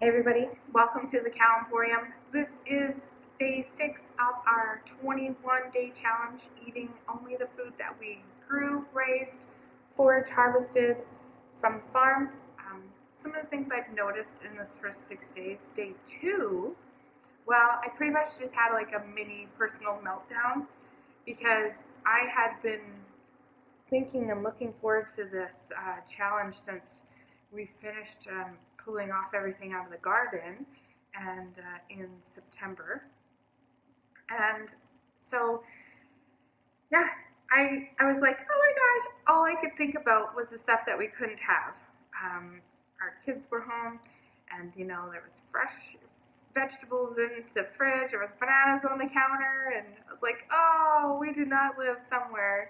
Hey everybody, welcome to the Cow Emporium. This is day 6 of our 21-day challenge, eating only the food that we grew, raised, foraged, harvested from the farm. Some of the things I've noticed in this first 6 days. Day 2, well, I pretty much just had like a mini personal meltdown because I had been thinking and looking forward to this challenge since we finished pulling off everything out of the garden and in September. And so, yeah, I was like, oh my gosh, all I could think about was the stuff that we couldn't have. Our kids were home, and there was fresh vegetables in the fridge, there was bananas on the counter, and I was like, oh, we do not live somewhere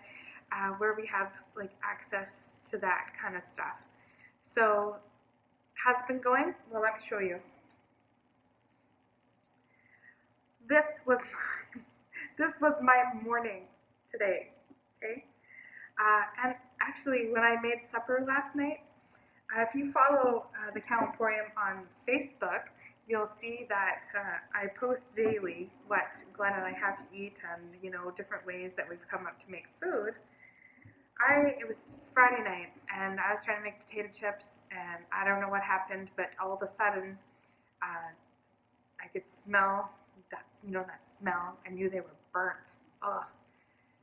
where we have like access to that kind of stuff. So, how's it been going? Well, let me show you. This was my morning today. Okay, and actually, when I made supper last night, if you follow the Cow Emporium on Facebook, you'll see that I post daily what Glenn and I have to eat, and different ways that we've come up to make food. It was Friday night, and I was trying to make potato chips, and I don't know what happened, but all of a sudden, I could smell that, that smell. I knew they were burnt. Ugh.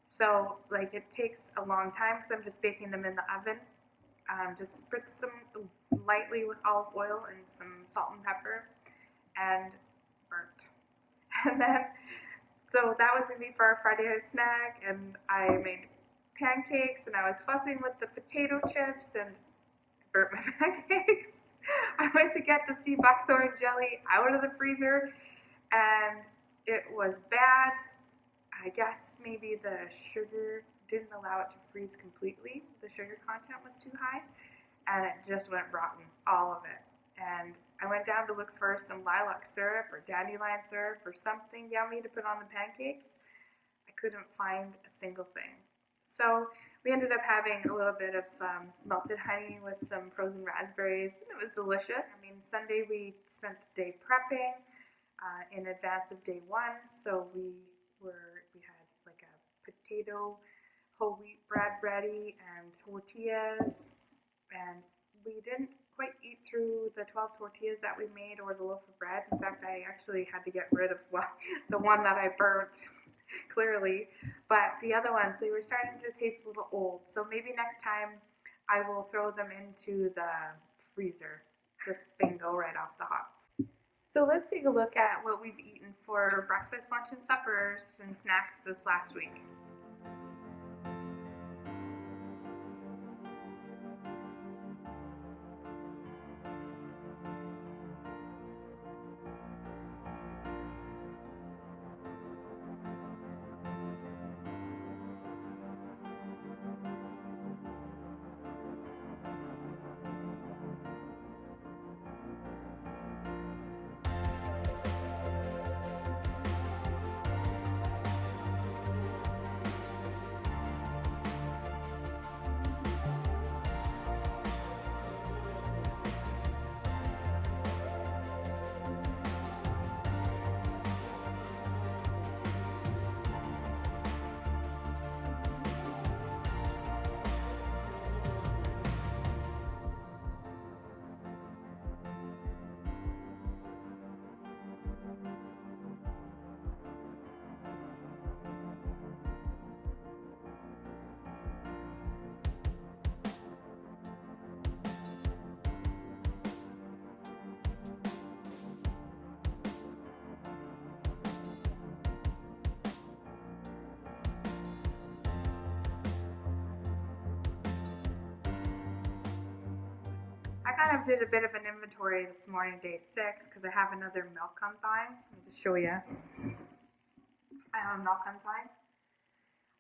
So, like, it takes a long time because I'm just baking them in the oven. Just spritz them lightly with olive oil and some salt and pepper, and burnt. And then, so that was going to be for our Friday night snack, and I made pancakes, and I was fussing with the potato chips and burnt my pancakes. I went to get the sea buckthorn jelly out of the freezer, and it was bad. I guess maybe the sugar didn't allow it to freeze completely. The sugar content was too high, and it just went rotten, all of it. And I went down to look for some lilac syrup or dandelion syrup or something yummy to put on the pancakes. I couldn't find a single thing. So we ended up having a little bit of melted honey with some frozen raspberries. It was delicious. Sunday we spent the day prepping in advance of day 1. So we had like a potato whole wheat bread ready and tortillas, and we didn't quite eat through the 12 tortillas that we made or the loaf of bread. In fact, I actually had to get rid of the one that I burnt clearly, but the other ones, they were starting to taste a little old. So maybe next time I will throw them into the freezer, just bingo, right off the hop. So let's take a look at what we've eaten for breakfast, lunch, and suppers and snacks this last week. I kind of did a bit of an inventory this morning, day 6, because I have another milk combine. Let me just show you. I have a milk combine.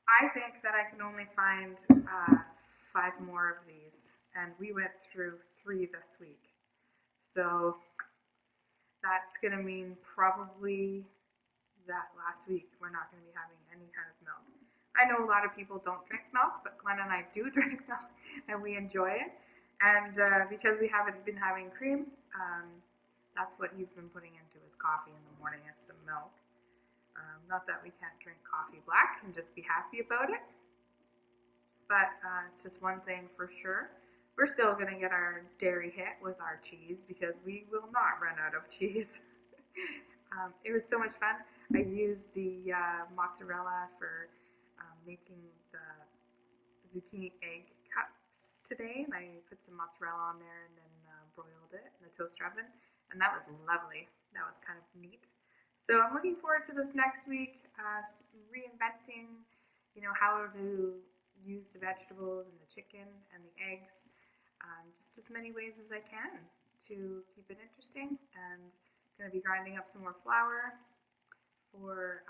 I think that I can only find 5 more of these, and we went through 3 this week. So that's going to mean probably that last week we're not going to be having any kind of milk. I know a lot of people don't drink milk, but Glenn and I do drink milk, and we enjoy it. And because we haven't been having cream, That's what he's been putting into his coffee in the morning, is some milk. Not that we can't drink coffee black and just be happy about it, but it's just one thing for sure. We're still going to get our dairy hit with our cheese because we will not run out of cheese. It was so much fun. I used the mozzarella for making the zucchini egg cups today, and I put some mozzarella on there and then broiled it in the toaster oven, and that was lovely. That was kind of neat. So I'm looking forward to this next week, reinventing, how to use the vegetables and the chicken and the eggs, just as many ways as I can to keep it interesting. And going to be grinding up some more flour for.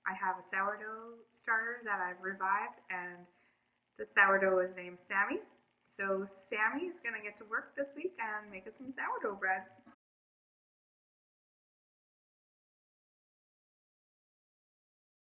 I have a sourdough starter that I've revived, and the sourdough is named Sammy. So Sammy is going to get to work this week and make us some sourdough bread.